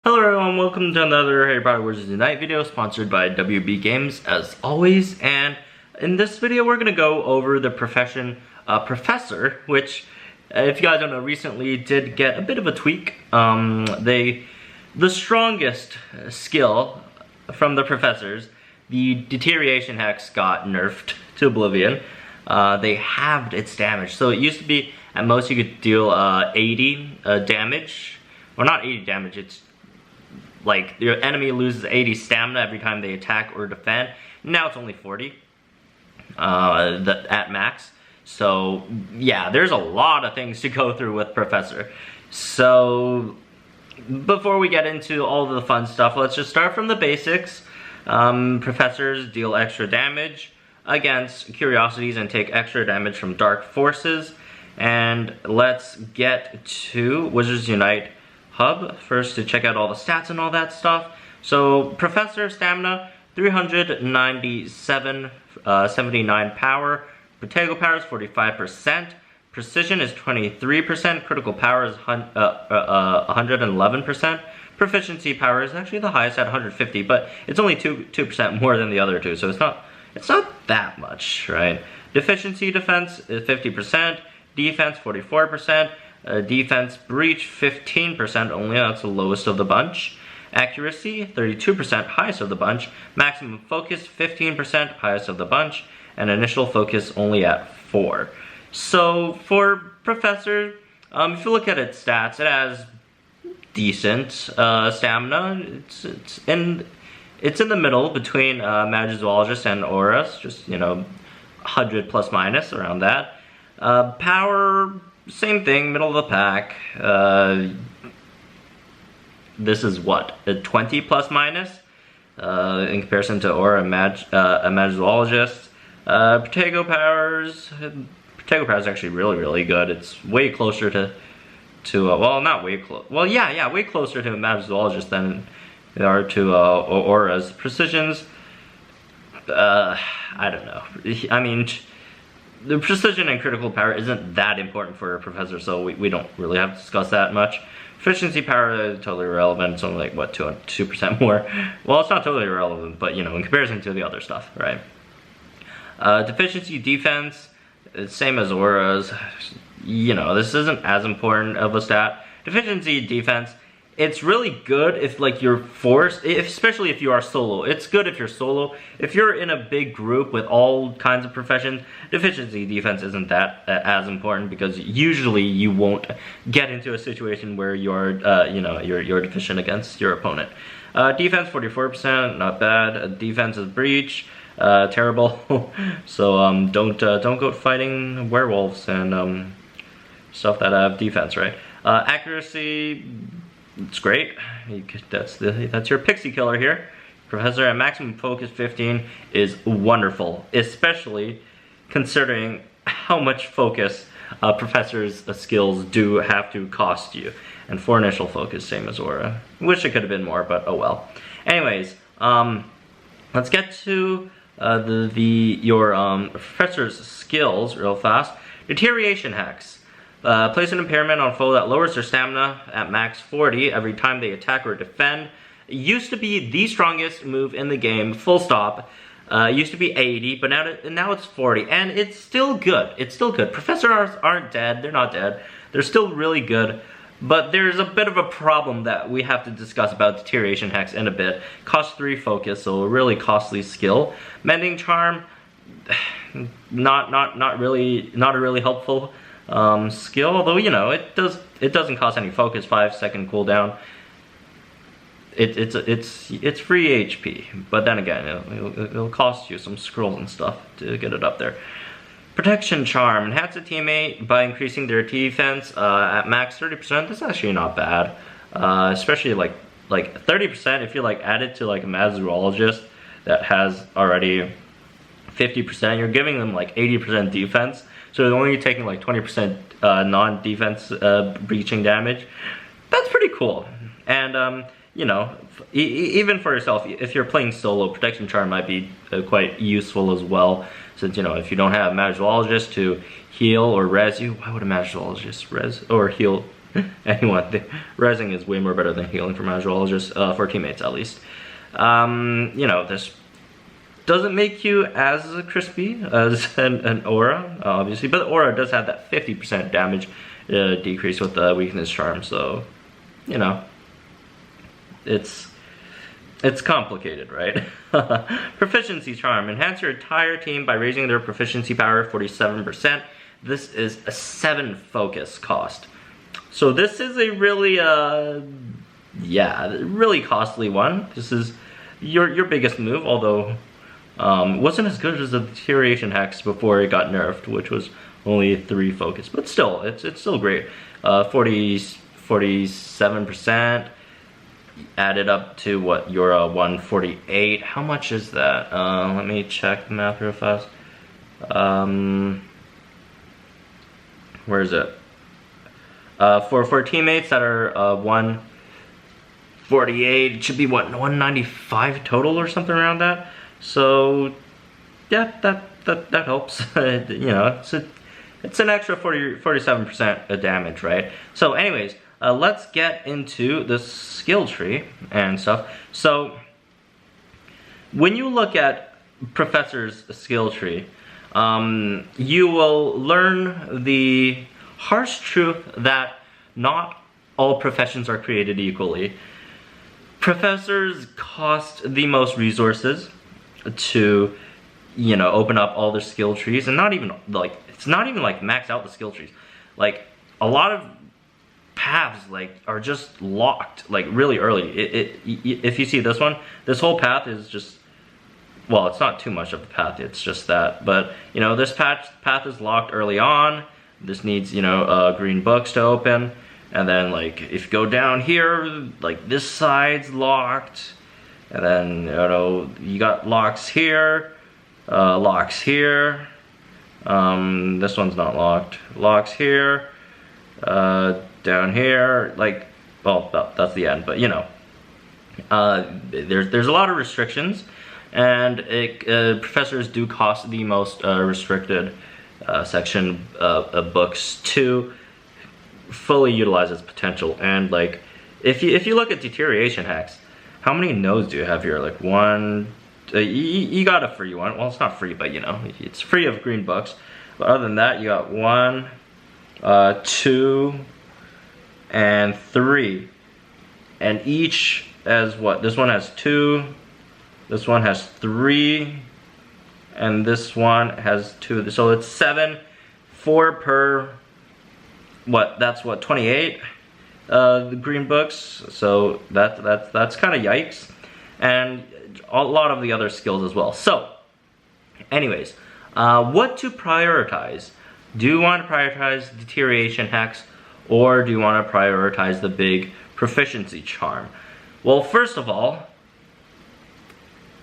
Hello everyone, welcome to another Harry Potter Wizards Unite video sponsored by WB Games as always. And in this video we're going to go over the Professor, which if you guys don't know, recently did get a bit of a tweak. The strongest skill from the Professors, the Deterioration Hex, got nerfed to oblivion. They halved its damage, so it used to be at most you could deal 80 damage. Well, not 80 damage, it's like your enemy loses 80 stamina every time they attack or defend. Now it's only 40 at max. So yeah, there's a lot of things to go through with Professor. So before we get into all the fun stuff, let's just start from the basics. Professors deal extra damage against curiosities and take extra damage from dark forces. And let's get to Wizards Unite Hub first to check out all the stats and all that stuff. So Professor stamina 397, 79 power, Protego power is 45%, precision is 23%, critical power is 111%, proficiency power is actually the highest at 150, but it's only 2% more than the other two, so it's not that much, right? Deficiency defense is 50%, defense 44%. Defense breach 15% only, that's the lowest of the bunch. Accuracy 32%, highest of the bunch. Maximum focus 15%, highest of the bunch. And initial focus only at 4. So for Professor, if you look at its stats, it has decent stamina. It's in the middle between Magizoologist and Auras, just 100 plus minus around that. Power, same thing, middle of the pack. This is what, a 20 plus minus in comparison to Aura and Magizoologist. Protego power is actually really good. It's way closer to well, not way close. Well, yeah, way closer to Magizoologist than they are to Aura's. Precisions, I don't know. I mean, the precision and critical power isn't that important for a Professor, so we don't really have to discuss that much. Efficiency power is totally irrelevant. It's only like, what, 2% more? Well, it's not totally irrelevant, but, in comparison to the other stuff, right? Deficiency defense, same as Aura's. This isn't as important of a stat. Deficiency defense, it's really good if you're forced, especially if you are solo. It's good if you're solo. If you're in a big group with all kinds of professions, deficiency defense isn't that as important, because usually you won't get into a situation where you're you're deficient against your opponent. Defense 44%, not bad. Defense is breach, terrible. So don't go fighting werewolves and stuff that have defense, right? Accuracy, it's great. That's your pixie killer here. Professor at maximum focus 15 is wonderful, especially considering how much focus Professor's skills do have to cost you. And 4 initial focus, same as Aura. Wish it could have been more, but oh well. Anyways, let's get to your Professor's skills real fast. Deterioration Hex. Place an impairment on foe that lowers their stamina at max 40 every time they attack or defend. It used to be the strongest move in the game, full stop. It used to be 80, but now it's 40, and it's still good. It's still good. Professors aren't dead. They're not dead. They're still really good, but there's a bit of a problem that we have to discuss about Deterioration Hex in a bit. Costs 3 focus, so a really costly skill. Mending Charm, not a really helpful skill, although it doesn't cost any focus. 5-second cooldown. It's free HP, but then again it'll cost you some scrolls and stuff to get it up there. Protection Charm, enhance a teammate by increasing their defense at max 30%. That's actually not bad, especially like 30% if you add it to a Magizoologist that has already 50%. You're giving them 80% defense. So they're only taking 20% non-defense breaching damage. That's pretty cool. And even for yourself, if you're playing solo, Protection Charm might be quite useful as well. Since if you don't have Magizoologist to heal or res you, why would a Magizoologist res or heal anyone. Rising is way more better than healing for magic roll, just for teammates at least. You know, this doesn't make you as crispy as an aura, obviously, but the aura does have that 50% damage decrease with the weakness charm, so, you know, it's complicated, right? Proficiency charm. Enhance your entire team by raising their proficiency power 47%. This is a 7 focus cost. So this is a really, really costly one. This is your biggest move, although wasn't as good as the Deterioration Hex before it got nerfed, which was only 3 focus. But still, it's still great. 47%. Added up to what, your 148. How much is that? Let me check the math real fast. Where is it? For teammates that are 148, it should be what, 195 total or something around that. So yeah, that helps. You know, it's an extra 47% damage, right? So anyways, let's get into the skill tree and stuff. So when you look at Professor's skill tree, you will learn the harsh truth that not all professions are created equally. Professors cost the most resources to, you know, open up all their skill trees, and it's not even like max out the skill trees. Like, a lot of paths are just locked really early. If you see this one, this whole path is just, well, it's not too much of a path, it's just that, but you know, this path is locked early on. This needs, you know, green books to open, and then like if you go down here, like this side's locked, and then, you know, you got locks here, this one's not locked, locks here, down here, like, well, that's the end, but you know, there's a lot of restrictions, and professors do cost the most restricted section of books to fully utilize its potential. And like, if you look at Deterioration Hex, how many nodes do you have here? Like one, you got a free one. Well, it's not free, but you know, it's free of green books. But other than that, you got 1, 2, and 3, and each as what? This one has 2, this one has 3, and this one has 2. So it's 7, 4 per, what? That's what, 28 the green books. So that's kind of yikes, and a lot of the other skills as well. So, anyways, what to prioritize? Do you want to prioritize Deterioration Hex, or do you want to prioritize the big proficiency charm? Well, first of all,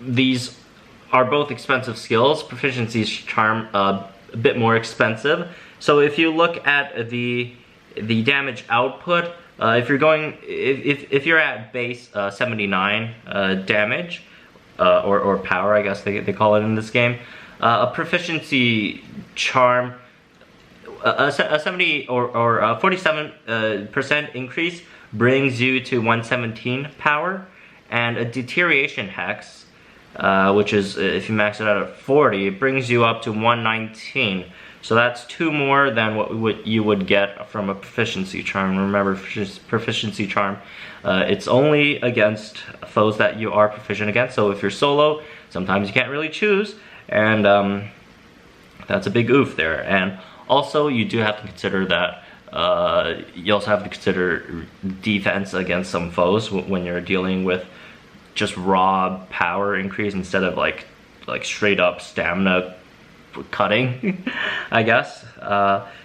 these are both expensive skills. Proficiency charm a bit more expensive. So if you look at the damage output, if you're at base 79 damage or power, I guess they call it in this game, a proficiency charm, a 70 or 47% increase brings you to 117 power, and a Deterioration Hex, which is, if you max it out at 40, it brings you up to 119. So that's 2 more than what you would get from a proficiency charm. Remember, proficiency charm, it's only against foes that you are proficient against. So if you're solo, sometimes you can't really choose, and that's a big oof there. And also, you do have to consider that you also have to consider defense against some foes when you're dealing with just raw power increase instead of like straight up stamina cutting, I guess.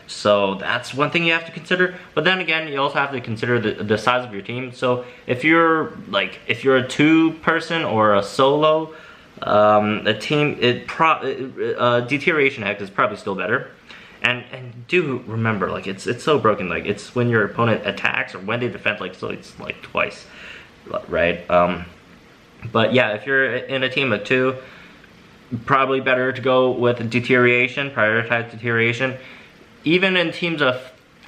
So that's one thing you have to consider. But then again, you also have to consider the size of your team. So if you're a 2-person or a solo, a team, Deterioration Hex is probably still better. And do remember, like, it's so broken. Like, it's when your opponent attacks or when they defend, like, so it's like twice, right? But yeah, if you're in a team of 2, probably better to go with Deterioration, prioritize Deterioration. Even in teams of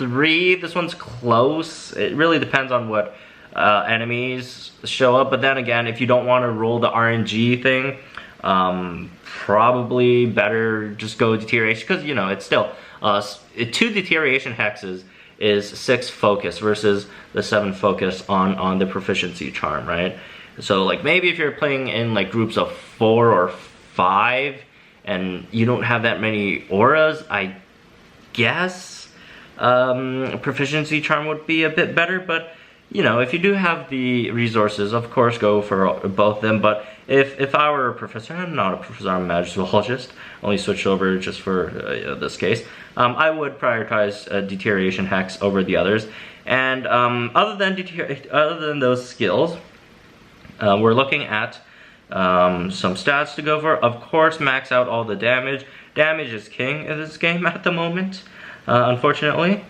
3. This one's close. It really depends on what enemies show up. But then again, if you don't want to roll the RNG thing, probably better just go Deterioration, because you know it's still 2 Deterioration hexes is 6 focus versus the 7 focus on the proficiency charm, right? So like maybe if you're playing in like groups of 4 or 5 and you don't have that many auras, I guess proficiency charm would be a bit better. But you know, if you do have the resources, of course go for both of them. But if I were a professor, I'm not a professor, I'm a magicologist, only switched over just for this case, I would prioritize Deterioration Hex over the others. And other than those skills, we're looking at some stats to go for. Of course, max out all the damage. Damage is king in this game at the moment, unfortunately.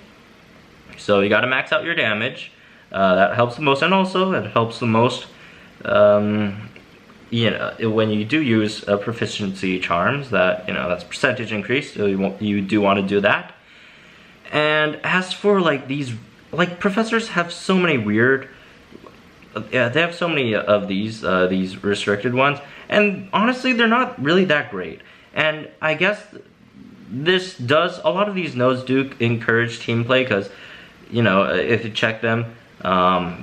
So you gotta max out your damage. That helps the most, and also it helps the most, you know, when you do use proficiency charms, that, you know, that's percentage increase, so you do want to do that. And as for like these, like professors have so many weird, yeah, they have so many of these restricted ones, and honestly they're not really that great. And I guess this does, a lot of these nodes do encourage team play, because, you know, if you check them,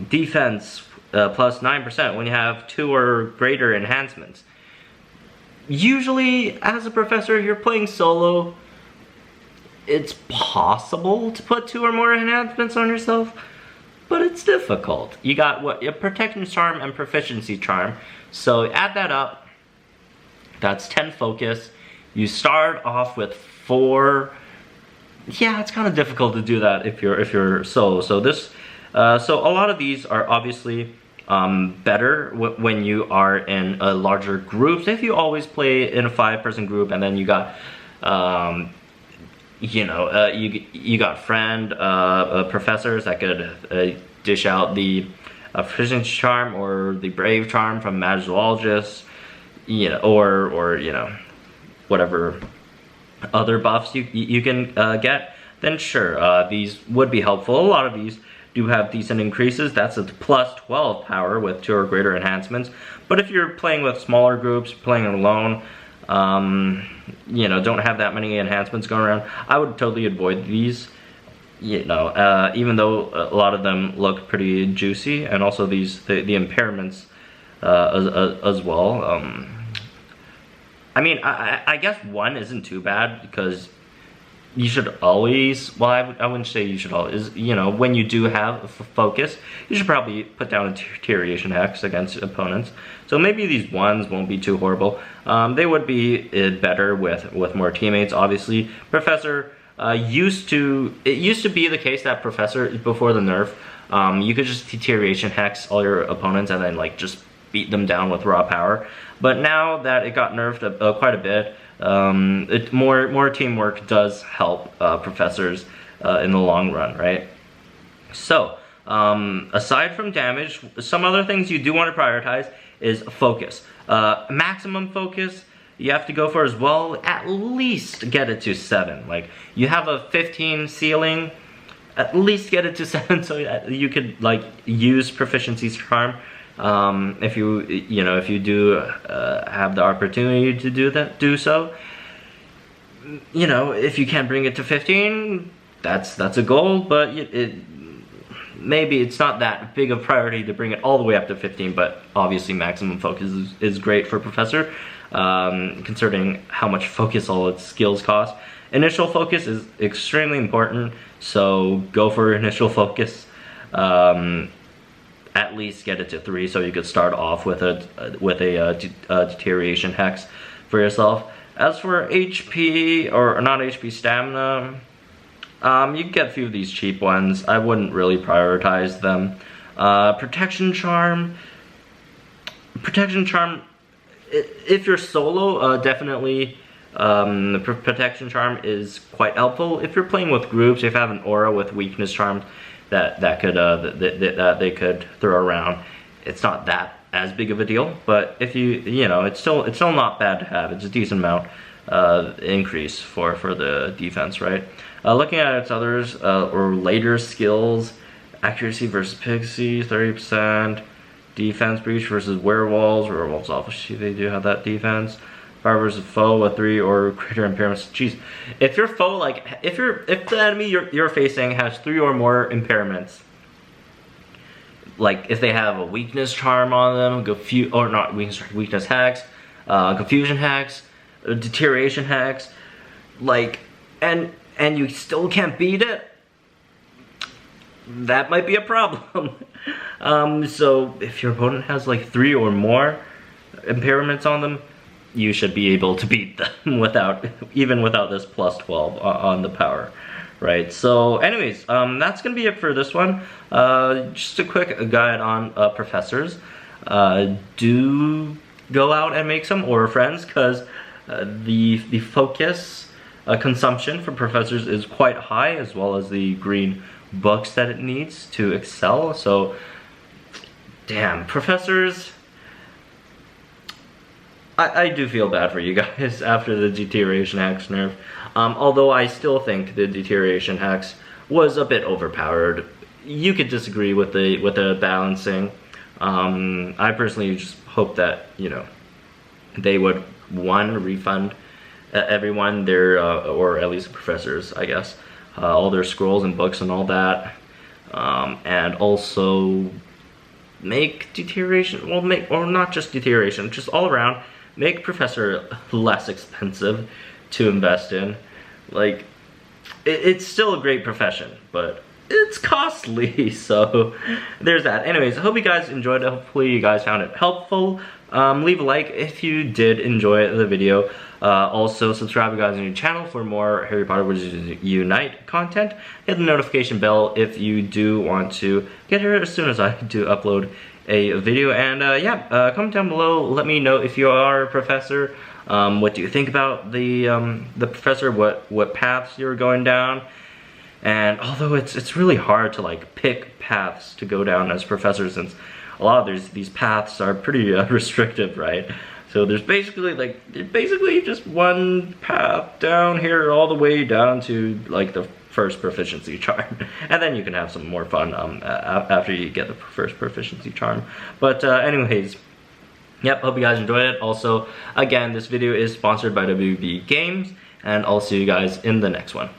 defense plus 9% when you have 2 or greater enhancements. Usually, as a professor, you're playing solo, it's possible to put 2 or more enhancements on yourself, but it's difficult. You got what? A protection charm and proficiency charm. So add that up. That's 10 focus. You start off with 4. Yeah, it's kind of difficult to do that if you're solo. So this. So a lot of these are obviously better when you are in larger groups. If you always play in a 5-person group, and then you got, you know, you got friend professors that could dish out the proficiency charm or the brave charm from magicologists, you know, or you know, whatever other buffs you can get. Then sure, these would be helpful. A lot of these do have decent increases. That's a plus 12 power with 2 or greater enhancements. But if you're playing with smaller groups, playing alone, you know, don't have that many enhancements going around, I would totally avoid these. You know, even though a lot of them look pretty juicy, and also the impairments as well. I mean, I guess 1 isn't too bad, because you should always, well, I wouldn't say you should always, you know, when you do have a focus, you should probably put down a Deterioration Hex against opponents. So maybe these 1s won't be too horrible. They would be better with more teammates, obviously. Professor, it used to be the case that Professor, before the nerf, you could just Deterioration Hex all your opponents and then like just beat them down with raw power. But now that it got nerfed quite a bit, more teamwork does help professors in the long run, right? So, aside from damage, some other things you do want to prioritize is focus. Maximum focus you have to go for as well. At least get it to 7. Like, you have a 15 ceiling, at least get it to 7 so that you could like use proficiency charm. If you do have the opportunity to do so. You know, if you can't bring it to 15, that's a goal, but maybe it's not that big of a priority to bring it all the way up to 15, but obviously maximum focus is great for Professor, considering how much focus all its skills cost. Initial focus is extremely important, so go for initial focus. At least get it to 3, so you could start off with a Deterioration Hex for yourself. As for HP, or not HP, stamina, you can get a few of these cheap ones. I wouldn't really prioritize them. Protection charm, if you're solo, definitely the protection charm is quite helpful. If you're playing with groups, if you have an aura with weakness charms, that they could throw around, it's not that as big of a deal. But if you know, it's still not bad to have. It's a decent amount increase for the defense, right? Looking at its others or later skills, accuracy versus pixie, 30%. Defense breach versus werewolves. Werewolves obviously they do have that defense. Fire versus foe with 3 or greater impairments. Jeez, if your foe if the enemy you're facing has 3 or more impairments, like if they have a weakness charm on them, weakness hex, confusion hex, deterioration hex, like and you still can't beat it, that might be a problem. So if your opponent has like 3 or more impairments on them, you should be able to beat them even without this plus 12 on the power, right? So anyways, that's gonna be it for this one. Just a quick guide on professors. Do go out and make some aura friends, because the focus consumption for professors is quite high, as well as the green books that it needs to excel. So damn, professors, I do feel bad for you guys after the Deterioration Hex nerf. Although I still think the Deterioration Hex was a bit overpowered. You could disagree with the balancing. I personally just hope that, you know, they would, one, refund everyone their, or at least professors, I guess, all their scrolls and books and all that, and also make deterioration, or not just deterioration, just all around, make professor less expensive to invest in. Like, it's still a great profession, but it's costly, so there's that. Anyways, I hope you guys enjoyed it. Hopefully you guys found it helpful. Leave a like if you did enjoy the video. Also, subscribe you guys to the channel for more Harry Potter Wizards Unite content. Hit the notification bell if you do want to get here as soon as I do upload a video. And yeah, comment down below. Let me know if you are a professor. What do you think about the professor? What paths you're going down? And although it's really hard to like pick paths to go down as professors, since a lot of these paths are pretty restrictive, right? So there's basically just one path down here all the way down to like the first proficiency charm, and then you can have some more fun after you get the first proficiency charm. But anyways, yep, hope you guys enjoyed it. Also, again, this video is sponsored by WB Games, and I'll see you guys in the next one.